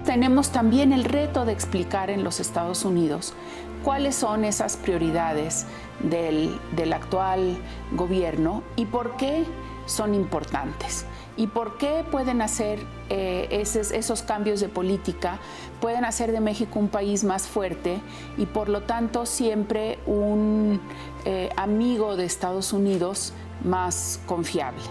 tenemos también el reto de explicar en los Estados Unidos cuáles son esas prioridades del actual gobierno y por qué son importantes y por qué pueden hacer esos cambios de política, pueden hacer de México un país más fuerte y por lo tanto siempre un amigo de Estados Unidos más confiable.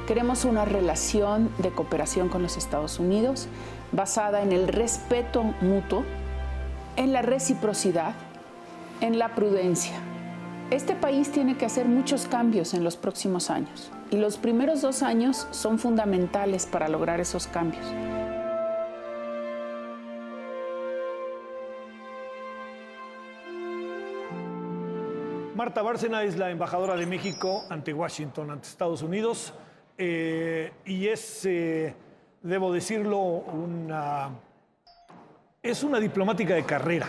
Queremos una relación de cooperación con los Estados Unidos basada en el respeto mutuo, en la reciprocidad, en la prudencia. Este país tiene que hacer muchos cambios en los próximos años y los primeros 2 años son fundamentales para lograr esos cambios. Marta Bárcena es la embajadora de México ante Washington, ante Estados Unidos. Y es, debo decirlo, es una diplomática de carrera.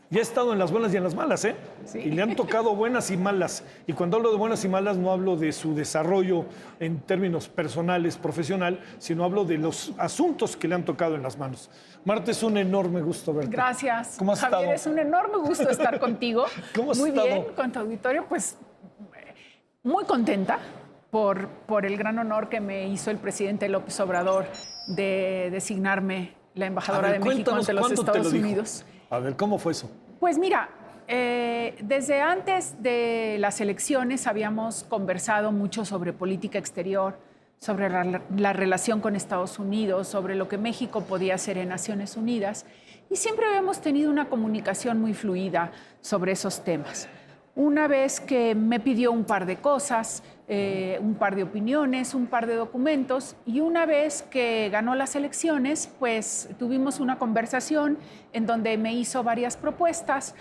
Ya ha estado en las buenas y en las malas, ¿eh? Sí. Y le han tocado buenas y malas. Y cuando hablo de buenas y malas no hablo de su desarrollo en términos personales, profesional, sino hablo de los asuntos que le han tocado en las manos. Marta, es un enorme gusto verte. Gracias. ¿Cómo has Javier, estado? Es un enorme gusto estar contigo. ¿Cómo has Muy estado? bien, con tu auditorio, pues muy contenta por el gran honor que me hizo el presidente López Obrador de designarme la embajadora de México ante los Estados Unidos. A ver, ¿cómo fue eso? Pues mira, desde antes de las elecciones habíamos conversado mucho sobre política exterior, sobre la relación con Estados Unidos, sobre lo que México podía hacer en Naciones Unidas, y siempre habíamos tenido una comunicación muy fluida sobre esos temas. Una vez que me pidió un par de cosas, un par de opiniones, un par de documentos, y una vez que ganó las elecciones, pues tuvimos una conversación en donde me hizo varias propuestas.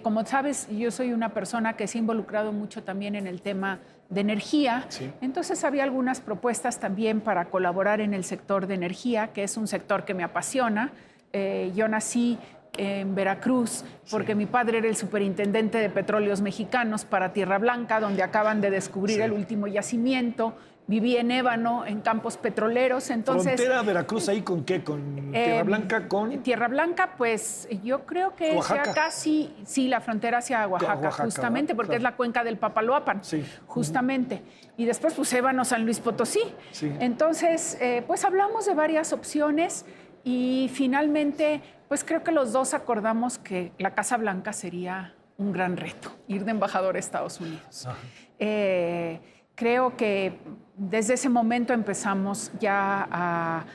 Como sabes, yo soy una persona que se ha involucrado mucho también en el tema de energía. Sí. Entonces había algunas propuestas también para colaborar en el sector de energía, que es un sector que me apasiona. Yo nací en Veracruz, porque mi padre era el superintendente de Petróleos Mexicanos para Tierra Blanca, donde acaban de descubrir el último yacimiento. Viví en Ébano, en campos petroleros. Entonces, ¿Frontera Veracruz ahí con qué? ¿Con Tierra Blanca? ¿Con Tierra Blanca? Pues yo creo que Oaxaca? sea casi, sí, la frontera hacia Oaxaca, justamente, porque claro. es la cuenca del Papaloapan, Sí. justamente. Y después, pues, Ébano, San Luis Potosí. Sí. Entonces, pues hablamos de varias opciones y finalmente, pues creo que los dos acordamos que la Casa Blanca sería un gran reto, ir de embajador a Estados Unidos. Creo que desde ese momento empezamos ya a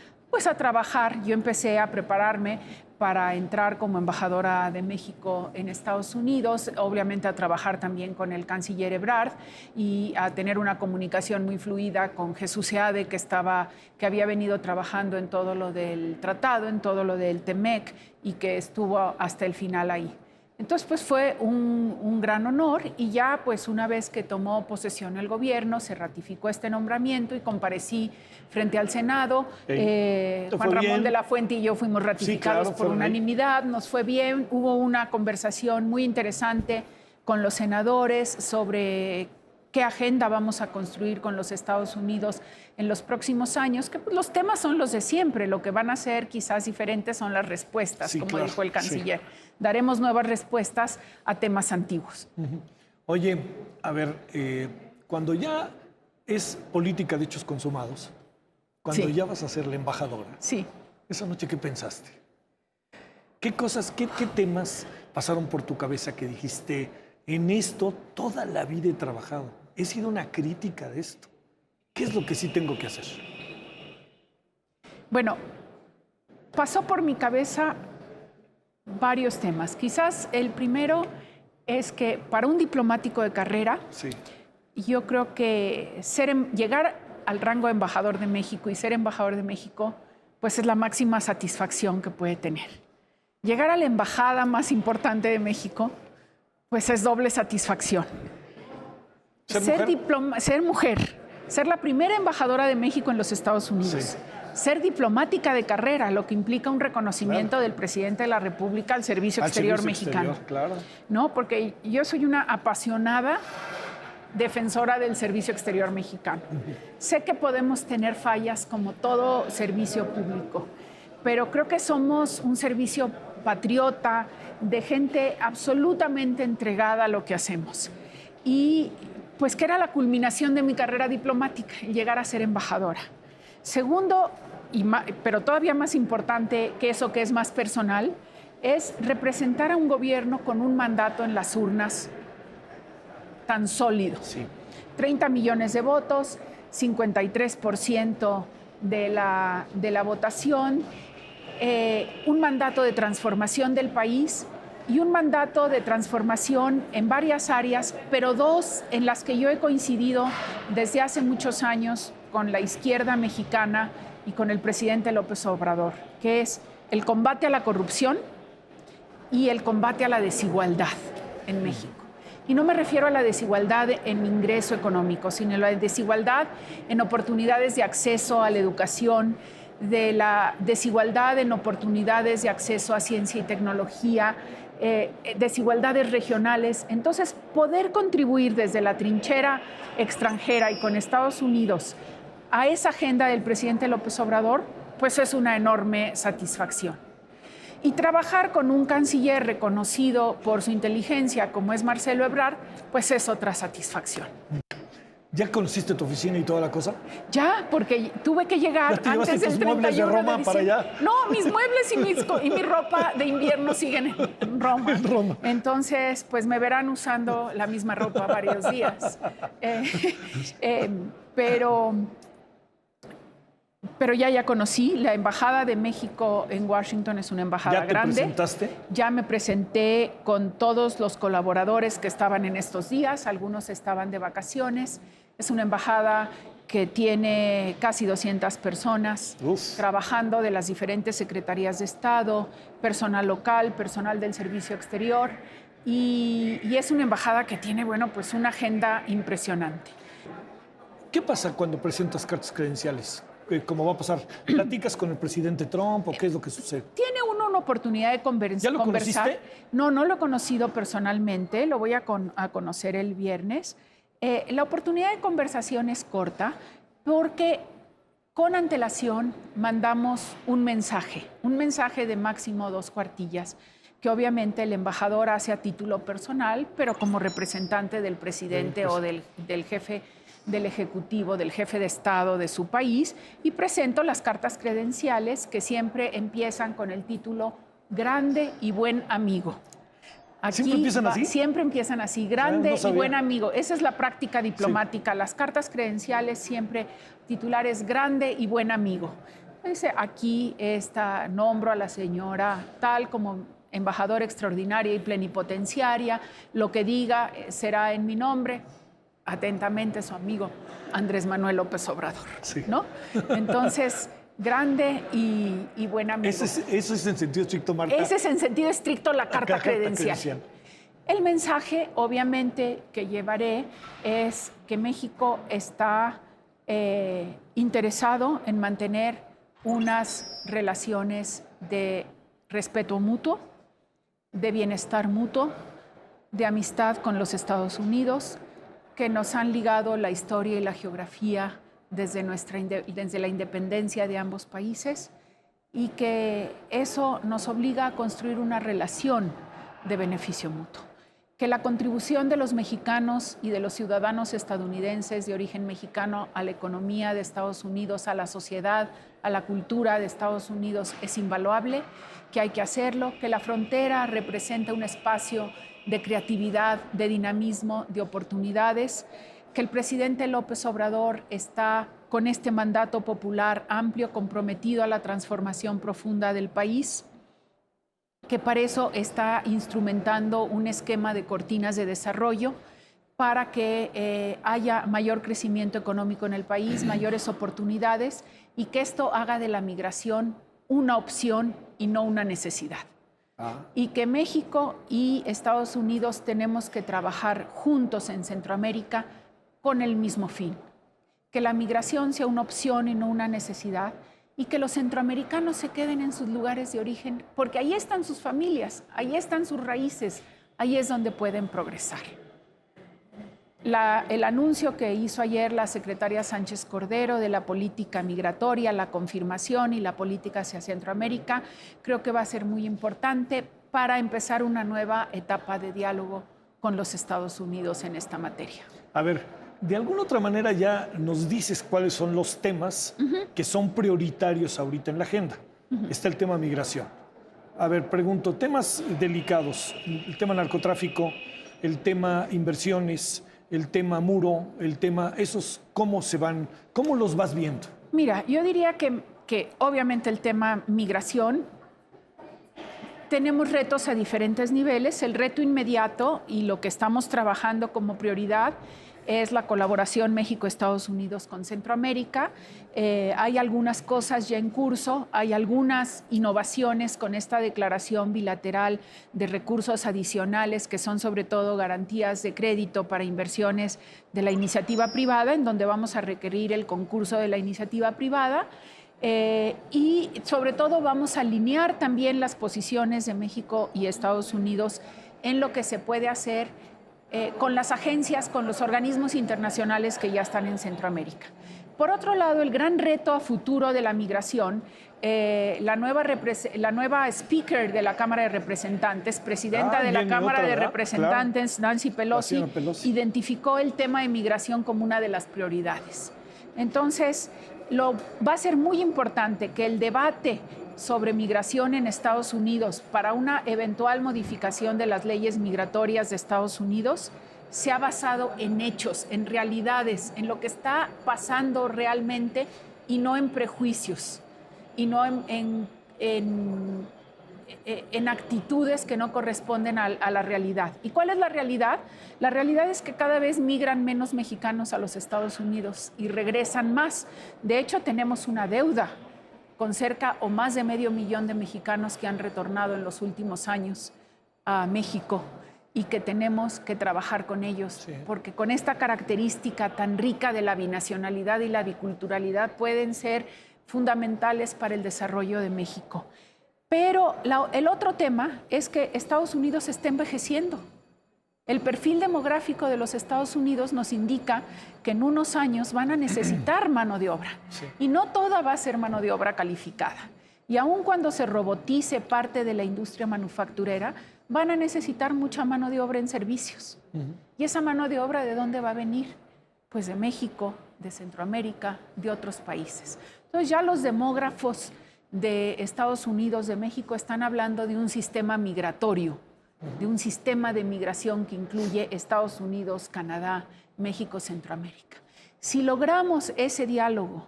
trabajar. Yo empecé a prepararme para entrar como embajadora de México en Estados Unidos, obviamente a trabajar también con el canciller Ebrard y a tener una comunicación muy fluida con Jesús Seade, que había venido trabajando en todo lo del tratado, en todo lo del TEMEC y que estuvo hasta el final ahí. Entonces, pues fue un gran honor y ya, pues una vez que tomó posesión el gobierno, se ratificó este nombramiento y comparecí frente al Senado. Juan Ramón de la Fuente y yo fuimos ratificados por unanimidad, nos fue bien, hubo una conversación muy interesante con los senadores sobre qué agenda vamos a construir con los Estados Unidos en los próximos años, que pues, los temas son los de siempre, lo que van a ser quizás diferentes son las respuestas, como dijo el canciller. Daremos nuevas respuestas a temas antiguos. Oye, a ver, cuando ya es política de hechos consumados, cuando ya vas a ser la embajadora, esa noche, ¿qué pensaste? ¿Qué cosas, qué temas pasaron por tu cabeza que dijiste, en esto toda la vida he trabajado, he sido una crítica de esto? ¿Qué es lo que sí tengo que hacer? Bueno, pasó por mi cabeza varios temas. Quizás el primero es que para un diplomático de carrera, yo creo que llegar al rango de embajador de México y ser embajador de México, pues es la máxima satisfacción que puede tener. Llegar a la embajada más importante de México, pues es doble satisfacción. Ser mujer, ser la primera embajadora de México en los Estados Unidos. ser diplomática de carrera, lo que implica un reconocimiento del presidente de la República al Servicio Exterior mexicano. Claro. ¿No? Porque yo soy una apasionada defensora del Servicio Exterior mexicano. Sé que podemos tener fallas como todo servicio público, pero creo que somos un servicio patriota, de gente absolutamente entregada a lo que hacemos. Y pues que era la culminación de mi carrera diplomática, llegar a ser embajadora. Segundo, pero todavía más importante que eso, que es más personal, es representar a un gobierno con un mandato en las urnas tan sólido. Sí. 30 millones de votos, 53% de la votación, un mandato de transformación del país y un mandato de transformación en varias áreas, pero dos en las que yo he coincidido desde hace muchos años con la izquierda mexicana y con el presidente López Obrador, que es el combate a la corrupción y el combate a la desigualdad en México. Y no me refiero a la desigualdad en ingreso económico, sino a la desigualdad en oportunidades de acceso a la educación, de la desigualdad en oportunidades de acceso a ciencia y tecnología, desigualdades regionales. Entonces, poder contribuir desde la trinchera extranjera y con Estados Unidos a esa agenda del presidente López Obrador, pues es una enorme satisfacción. Y trabajar con un canciller reconocido por su inteligencia, como es Marcelo Ebrard, pues es otra satisfacción. ¿Ya conociste tu oficina y toda la cosa? Ya, porque tuve que llegar antes del 31 muebles de Roma para allá? No, mis muebles y mi ropa de invierno siguen en Roma. En Roma. Entonces, pues me verán usando la misma ropa varios días. Pero ya conocí. La Embajada de México en Washington es una embajada grande. ¿Ya te presentaste? Ya me presenté con todos los colaboradores que estaban en estos días. Algunos estaban de vacaciones. Es una embajada que tiene casi 200 personas trabajando de las diferentes secretarías de Estado, personal local, personal del Servicio Exterior. Y es una embajada que tiene, bueno, pues una agenda impresionante. ¿Qué pasa cuando presentas cartas credenciales? ¿Cómo va a pasar? ¿Platicas con el presidente Trump o qué es lo que sucede? Tiene uno una oportunidad de conversar. ¿Ya lo conociste? No lo he conocido personalmente, lo voy a conocer el viernes. La oportunidad de conversación es corta porque con antelación mandamos un mensaje de máximo 2 cuartillas, que obviamente el embajador hace a título personal, pero como representante del presidente o del jefe del Ejecutivo, del jefe de Estado de su país, y presento las cartas credenciales que siempre empiezan con el título Grande y Buen Amigo. Aquí ¿Siempre empiezan así? Siempre empiezan así, grande y buen amigo. Esa es la práctica diplomática. Sí. Las cartas credenciales siempre titulares grande y buen amigo. Dice, aquí nombro a la señora tal como embajadora extraordinaria y plenipotenciaria. Lo que diga será en mi nombre. Atentamente su amigo Andrés Manuel López Obrador. Sí. ¿No? Entonces, grande y buen amigo. Eso es en sentido estricto, Marta. Ese es en sentido estricto la carta credencial. El mensaje, obviamente, que llevaré es que México está interesado en mantener unas relaciones de respeto mutuo, de bienestar mutuo, de amistad con los Estados Unidos, que nos han ligado la historia y la geografía desde la independencia de ambos países, y que eso nos obliga a construir una relación de beneficio mutuo. Que la contribución de los mexicanos y de los ciudadanos estadounidenses de origen mexicano a la economía de Estados Unidos, a la sociedad, a la cultura de Estados Unidos es invaluable, que hay que hacerlo, que la frontera representa un espacio de creatividad, de dinamismo, de oportunidades, que el presidente López Obrador está con este mandato popular amplio comprometido a la transformación profunda del país, que para eso está instrumentando un esquema de cortinas de desarrollo para que haya mayor crecimiento económico en el país, mayores oportunidades, y que esto haga de la migración una opción y no una necesidad. Y que México y Estados Unidos tenemos que trabajar juntos en Centroamérica con el mismo fin. Que la migración sea una opción y no una necesidad, y que los centroamericanos se queden en sus lugares de origen, porque ahí están sus familias, ahí están sus raíces, ahí es donde pueden progresar. El anuncio que hizo ayer la secretaria Sánchez Cordero de la política migratoria, la confirmación y la política hacia Centroamérica, creo que va a ser muy importante para empezar una nueva etapa de diálogo con los Estados Unidos en esta materia. A ver, de alguna otra manera ya nos dices cuáles son los temas que son prioritarios ahorita en la agenda. Está el tema migración. A ver, pregunto, temas delicados, el tema narcotráfico, el tema inversiones, el tema muro, el tema, esos, ¿cómo se van, cómo los vas viendo? Mira, yo diría que obviamente el tema migración, tenemos retos a diferentes niveles. El reto inmediato y lo que estamos trabajando como prioridad es la colaboración México-Estados Unidos con Centroamérica. Hay algunas cosas ya en curso, hay algunas innovaciones con esta declaración bilateral de recursos adicionales que son sobre todo garantías de crédito para inversiones de la iniciativa privada, en donde vamos a requerir el concurso de la iniciativa privada. Y sobre todo vamos a alinear también las posiciones de México y Estados Unidos en lo que se puede hacer con las agencias, con los organismos internacionales que ya están en Centroamérica. Por otro lado, el gran reto a futuro de la migración, la nueva speaker de la Cámara de Representantes, presidenta de la Cámara de Representantes, claro. Nancy Pelosi, identificó el tema de migración como una de las prioridades. Entonces, va a ser muy importante que el debate sobre migración en Estados Unidos para una eventual modificación de las leyes migratorias de Estados Unidos se ha basado en hechos, en realidades, en lo que está pasando realmente y no en prejuicios y no en actitudes que no corresponden a la realidad. ¿Y cuál es la realidad? La realidad es que cada vez migran menos mexicanos a los Estados Unidos y regresan más. De hecho, tenemos una deuda con cerca o más de 500,000 de mexicanos que han retornado en los últimos años a México y que tenemos que trabajar con ellos, porque con esta característica tan rica de la binacionalidad y la biculturalidad pueden ser fundamentales para el desarrollo de México. Pero el otro tema es que Estados Unidos está envejeciendo. El perfil demográfico de los Estados Unidos nos indica que en unos años van a necesitar mano de obra. Y no toda va a ser mano de obra calificada. Y aun cuando se robotice parte de la industria manufacturera, van a necesitar mucha mano de obra en servicios. ¿Y esa mano de obra de dónde va a venir? Pues de México, de Centroamérica, de otros países. Entonces ya los demógrafos de Estados Unidos, de México, están hablando de un sistema migratorio, de un sistema de migración que incluye Estados Unidos, Canadá, México, Centroamérica. Si logramos ese diálogo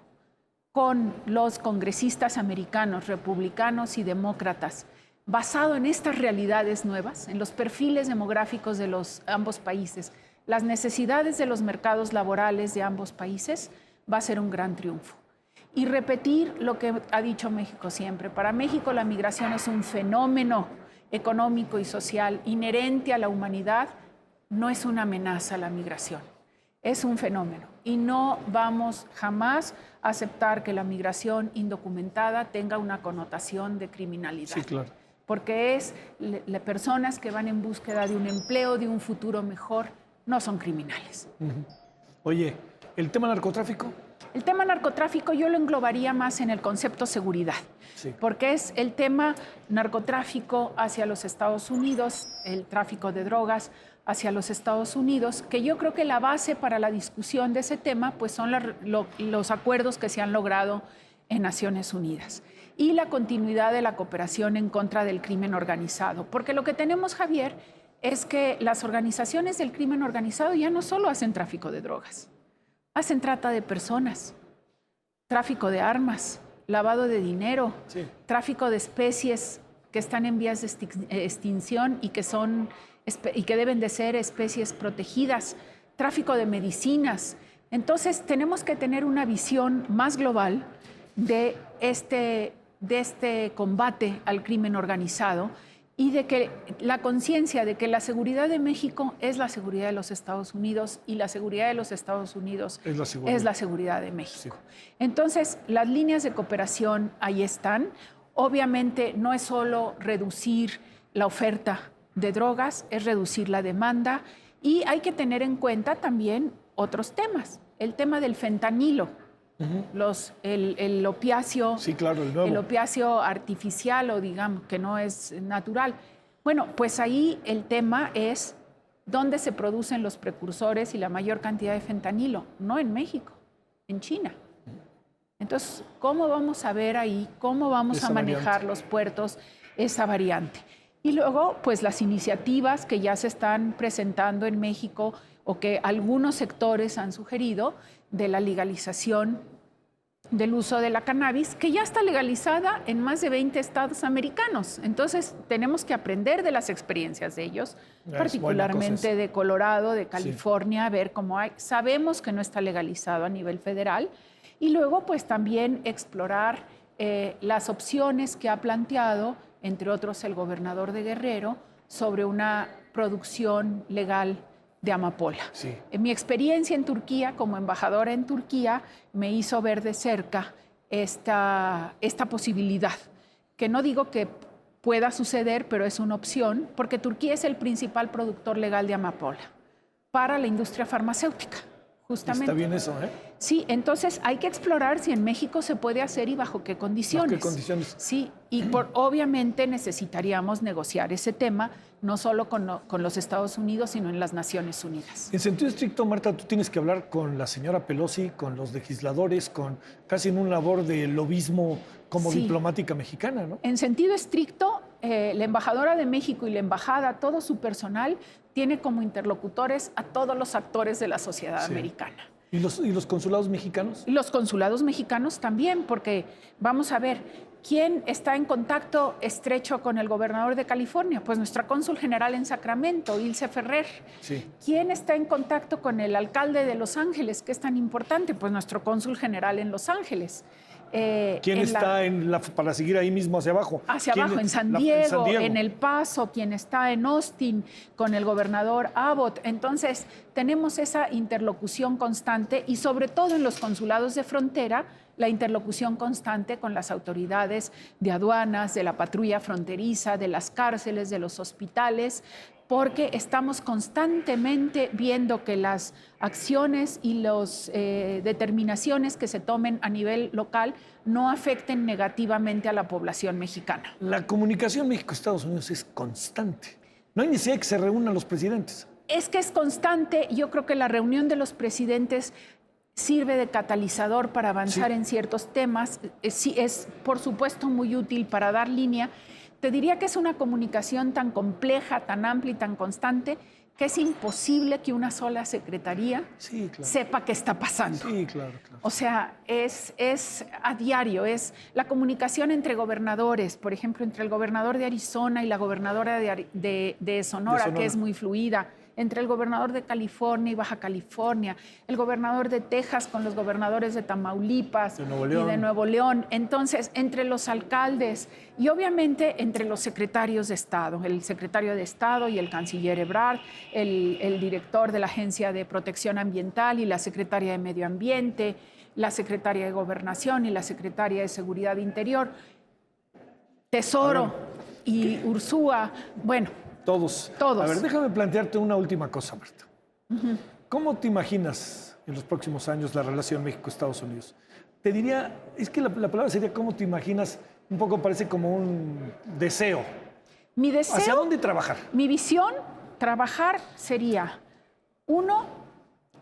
con los congresistas americanos, republicanos y demócratas, basado en estas realidades nuevas, en los perfiles demográficos de ambos países, las necesidades de los mercados laborales de ambos países, va a ser un gran triunfo. Y repetir lo que ha dicho México siempre. Para México la migración es un fenómeno económico y social inherente a la humanidad, no es una amenaza a la migración, es un fenómeno. Y no vamos jamás a aceptar que la migración indocumentada tenga una connotación de criminalidad. Sí, claro. Porque es personas que van en búsqueda de un empleo, de un futuro mejor, no son criminales. Oye, ¿el tema narcotráfico? El tema narcotráfico yo lo englobaría más en el concepto seguridad, porque es el tema narcotráfico hacia los Estados Unidos, el tráfico de drogas hacia los Estados Unidos, que yo creo que la base para la discusión de ese tema pues son los acuerdos que se han logrado en Naciones Unidas y la continuidad de la cooperación en contra del crimen organizado, porque lo que tenemos, Javier, es que las organizaciones del crimen organizado ya no solo hacen tráfico de drogas, hacen trata de personas, tráfico de armas, lavado de dinero, tráfico de especies que están en vías de extinción y que deben de ser especies protegidas, tráfico de medicinas. Entonces, tenemos que tener una visión más global de este combate al crimen organizado y de que la conciencia de que la seguridad de México es la seguridad de los Estados Unidos y la seguridad de los Estados Unidos es la seguridad de México. Sí. Entonces, las líneas de cooperación ahí están. Obviamente no es solo reducir la oferta de drogas, es reducir la demanda y hay que tener en cuenta también otros temas. El tema del fentanilo. El opiáceo, sí, claro, el opiáceo artificial o digamos que no es natural. Bueno, pues ahí el tema es dónde se producen los precursores y la mayor cantidad de fentanilo. No en México, en China. Entonces, ¿cómo vamos a ver ahí, cómo vamos a manejar los puertos, esa variante? Y luego, pues las iniciativas que ya se están presentando en México o que algunos sectores han sugerido de la legalización del uso de la cannabis, que ya está legalizada en más de 20 estados americanos. Entonces, tenemos que aprender de las experiencias de ellos, particularmente de Colorado, de California, a ver cómo hay. Sabemos que no está legalizado a nivel federal. Y luego, pues también explorar las opciones que ha planteado, entre otros el gobernador de Guerrero, sobre una producción legal de amapola. Sí. En mi experiencia en Turquía, como embajadora en Turquía, me hizo ver de cerca esta posibilidad, que no digo que pueda suceder, pero es una opción, porque Turquía es el principal productor legal de amapola para la industria farmacéutica, justamente. Está bien eso, ¿eh? Sí, entonces hay que explorar si en México se puede hacer y bajo qué condiciones. ¿Bajo qué condiciones? Sí, y obviamente necesitaríamos negociar ese tema, no solo con los Estados Unidos, sino en las Naciones Unidas. En sentido estricto, Marta, tú tienes que hablar con la señora Pelosi, con los legisladores, casi en un labor de lobismo como diplomática mexicana, ¿no? En sentido estricto, la embajadora de México y la embajada, todo su personal, tiene como interlocutores a todos los actores de la sociedad americana. ¿Y los consulados mexicanos? Y los consulados mexicanos también, porque vamos a ver, ¿quién está en contacto estrecho con el gobernador de California? Pues nuestra cónsul general en Sacramento, Ilse Ferrer. Sí. ¿Quién está en contacto con el alcalde de Los Ángeles, que es tan importante? Pues nuestro cónsul general en Los Ángeles. ¿Quién está para seguir ahí mismo hacia abajo? Hacia abajo, en San Diego, en El Paso, quien está en Austin con el gobernador Abbott. Entonces, tenemos esa interlocución constante y sobre todo en los consulados de frontera, la interlocución constante con las autoridades de aduanas, de la patrulla fronteriza, de las cárceles, de los hospitales, porque estamos constantemente viendo que las acciones y las determinaciones que se tomen a nivel local no afecten negativamente a la población mexicana. La comunicación México-Estados Unidos es constante. No hay necesidad de que se reúnan los presidentes. Es que es constante. Yo creo que la reunión de los presidentes sirve de catalizador para avanzar en ciertos temas. Sí, es, por supuesto, muy útil para dar línea. Te diría que es una comunicación tan compleja, tan amplia y tan constante que es imposible que una sola secretaría sepa qué está pasando. Sí, claro. O sea, es a diario, es la comunicación entre gobernadores, por ejemplo, entre el gobernador de Arizona y la gobernadora de Sonora, que es muy fluida, entre el gobernador de California y Baja California, el gobernador de Texas con los gobernadores de Tamaulipas y de Nuevo León. Entonces, entre los alcaldes y obviamente entre los secretarios de Estado, el secretario de Estado y el canciller Ebrard, el director de la Agencia de Protección Ambiental y la secretaria de Medio Ambiente, la secretaria de Gobernación y la secretaria de Seguridad Interior, Tesoro y Ursúa, bueno, Todos. A ver, déjame plantearte una última cosa, Marta. ¿Cómo te imaginas en los próximos años la relación México-Estados Unidos? Te diría, es que la palabra sería ¿cómo te imaginas? Un poco parece como un deseo. Mi deseo. ¿Hacia dónde trabajar? Mi visión, trabajar sería, uno,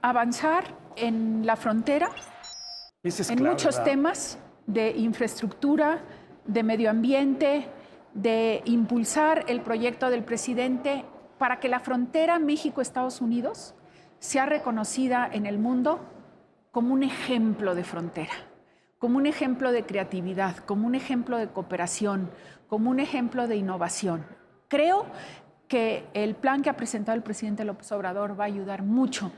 avanzar en la frontera, en muchos temas de infraestructura, de medio ambiente, de impulsar el proyecto del presidente para que la frontera México-Estados Unidos sea reconocida en el mundo como un ejemplo de frontera, como un ejemplo de creatividad, como un ejemplo de cooperación, como un ejemplo de innovación. Creo que el plan que ha presentado el presidente López Obrador va a ayudar mucho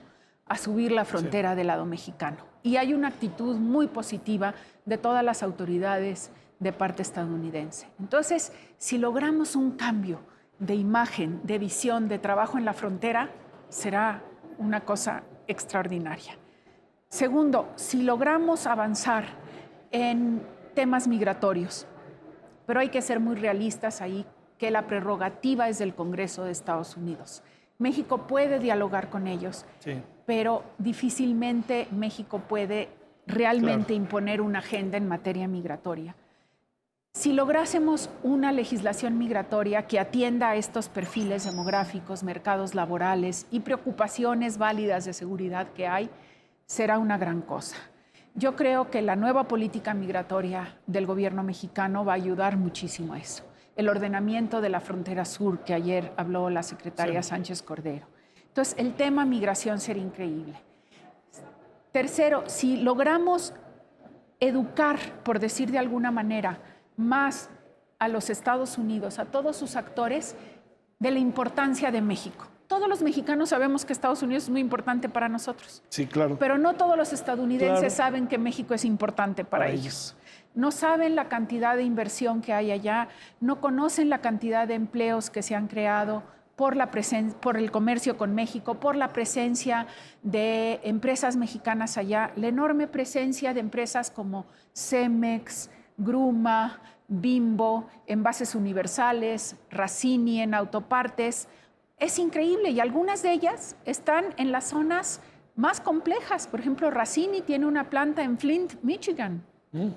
a subir la frontera del lado mexicano. Y hay una actitud muy positiva de todas las autoridades de parte estadounidense. Entonces, si logramos un cambio de imagen, de visión, de trabajo en la frontera, será una cosa extraordinaria. Segundo, si logramos avanzar en temas migratorios, pero hay que ser muy realistas ahí, que la prerrogativa es del Congreso de Estados Unidos. México puede dialogar con ellos, sí, pero difícilmente México puede realmente imponer una agenda en materia migratoria. Si lográsemos una legislación migratoria que atienda a estos perfiles demográficos, mercados laborales y preocupaciones válidas de seguridad que hay, será una gran cosa. Yo creo que la nueva política migratoria del gobierno mexicano va a ayudar muchísimo a eso. El ordenamiento de la frontera sur, que ayer habló la secretaria Sánchez Cordero. Entonces, el tema migración será increíble. Tercero, si logramos educar, por decir de alguna manera, más a los Estados Unidos, a todos sus actores, de la importancia de México. Todos los mexicanos sabemos que Estados Unidos es muy importante para nosotros. Sí, claro. Pero no todos los estadounidenses saben que México es importante para ellos. No saben la cantidad de inversión que hay allá, no conocen la cantidad de empleos que se han creado por el comercio con México, por la presencia de empresas mexicanas allá, la enorme presencia de empresas como Cemex, Gruma, Bimbo, Envases Universales, Racini en autopartes. Es increíble y algunas de ellas están en las zonas más complejas. Por ejemplo, Racini tiene una planta en Flint, Michigan.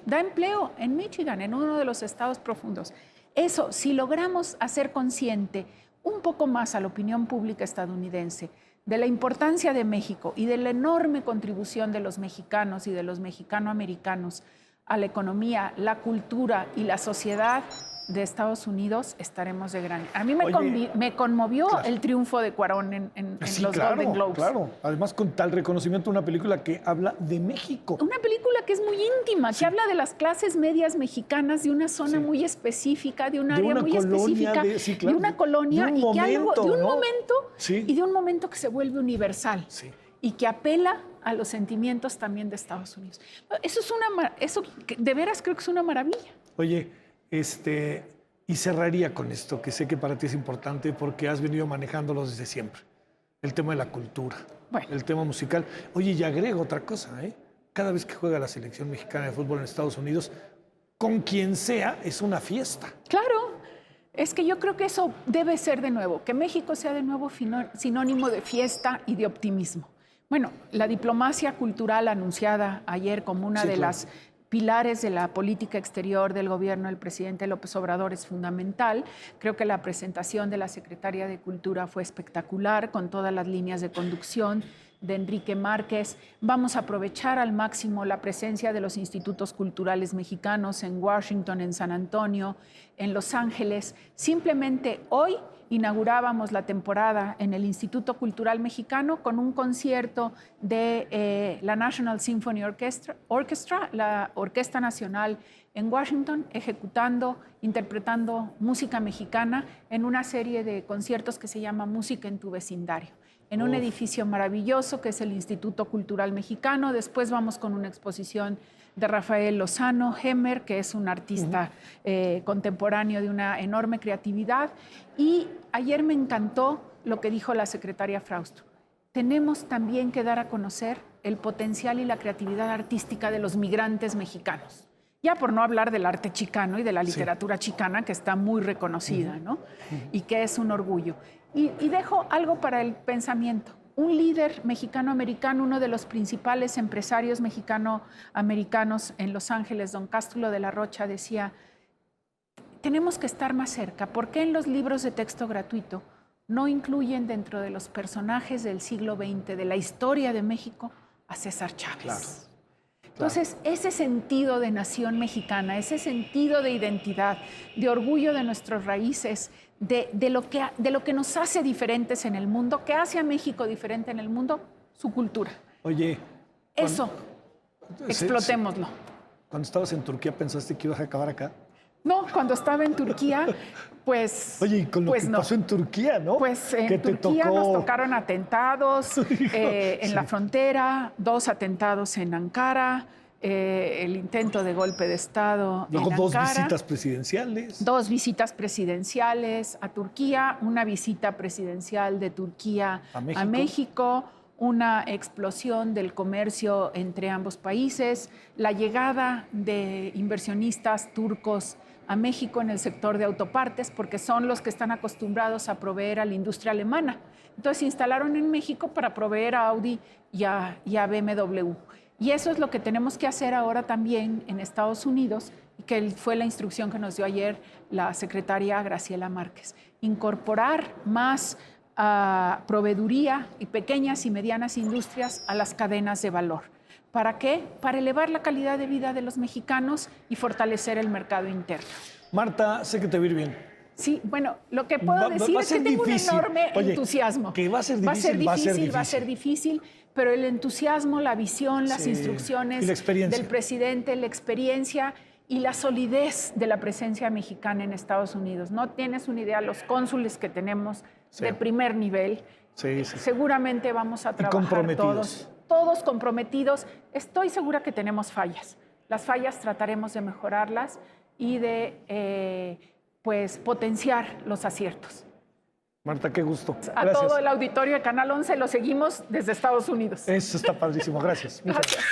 Da empleo en Michigan, en uno de los estados profundos. Eso, si logramos hacer consciente un poco más a la opinión pública estadounidense de la importancia de México y de la enorme contribución de los mexicanos y de los mexicanoamericanos a la economía, la cultura y la sociedad de Estados Unidos, estaremos de gran... A mí me conmovió el triunfo de Cuarón en los Golden Globes. Claro, además con tal reconocimiento, una película que habla de México. Una película que es muy íntima, que habla de las clases medias mexicanas, de una zona muy específica, de un área muy específica, de una colonia y que algo, de un momento y de un momento que se vuelve universal y que apela a los sentimientos también de Estados Unidos. Eso de veras creo que es una maravilla. Oye, y cerraría con esto, que sé que para ti es importante porque has venido manejándolo desde siempre. El tema de la cultura, el tema musical. Oye, y agrego otra cosa, ¿eh? Cada vez que juega la selección mexicana de fútbol en Estados Unidos, con quien sea, es una fiesta. Claro, es que yo creo que eso debe ser de nuevo, que México sea de nuevo sinónimo de fiesta y de optimismo. Bueno, la diplomacia cultural anunciada ayer como una de las pilares de la política exterior del gobierno del presidente López Obrador es fundamental. Creo que la presentación de la secretaria de Cultura fue espectacular, con todas las líneas de conducción de Enrique Márquez. Vamos a aprovechar al máximo la presencia de los institutos culturales mexicanos en Washington, en San Antonio, en Los Ángeles. Simplemente hoy inaugurábamos la temporada en el Instituto Cultural Mexicano con un concierto de la National Symphony Orchestra, la Orquesta Nacional en Washington, ejecutando, interpretando música mexicana en una serie de conciertos que se llama Música en tu vecindario, en un edificio maravilloso que es el Instituto Cultural Mexicano. Después vamos con una exposición de Rafael Lozano Hemer, que es un artista contemporáneo de una enorme creatividad. Y ayer me encantó lo que dijo la secretaria Frausto. Tenemos también que dar a conocer el potencial y la creatividad artística de los migrantes mexicanos. Ya por no hablar del arte chicano y de la literatura chicana, que está muy reconocida, ¿no? Y que es un orgullo. Y dejo algo para el pensamiento. Un líder mexicano-americano, uno de los principales empresarios mexicano-americanos en Los Ángeles, don Cástulo de la Rocha, decía, tenemos que estar más cerca. ¿Por qué en los libros de texto gratuito no incluyen dentro de los personajes del siglo XX, de la historia de México, a César Chávez? Claro. Entonces, ese sentido de nación mexicana, ese sentido de identidad, de orgullo de nuestras raíces, de lo que nos hace diferentes en el mundo, que hace a México diferente en el mundo, su cultura. Oye, eso, explotémoslo. Cuando estabas en Turquía, ¿pensaste que ibas a acabar acá? No, cuando estaba en Turquía, pues... Oye, y con lo que pasó en Turquía, ¿no? Pues en Turquía nos tocaron atentados en la frontera, 2 atentados en Ankara, el intento de golpe de Estado en Ankara. Luego 2 visitas presidenciales. 2 visitas presidenciales a Turquía, una visita presidencial de Turquía a México, una explosión del comercio entre ambos países, la llegada de inversionistas turcos a México en el sector de autopartes, porque son los que están acostumbrados a proveer a la industria alemana. Entonces se instalaron en México para proveer a Audi y a BMW. Y eso es lo que tenemos que hacer ahora también en Estados Unidos, que fue la instrucción que nos dio ayer la secretaria Graciela Márquez. Incorporar más proveeduría y pequeñas y medianas industrias a las cadenas de valor. ¿Para qué? Para elevar la calidad de vida de los mexicanos y fortalecer el mercado interno. Marta, sé que te va a ir bien. Sí, bueno, lo que puedo decir es que tengo un enorme entusiasmo. Que va a ser difícil, va a ser difícil, pero el entusiasmo, la visión, las instrucciones del presidente, la experiencia y la solidez de la presencia mexicana en Estados Unidos. No tienes una idea, los cónsules que tenemos de primer nivel, seguramente vamos a trabajar todos comprometidos. Estoy segura que tenemos fallas. Las fallas trataremos de mejorarlas y de pues potenciar los aciertos. Marta, qué gusto. A todo el auditorio de Canal 11 lo seguimos desde Estados Unidos. Eso está padrísimo. Gracias. Gracias.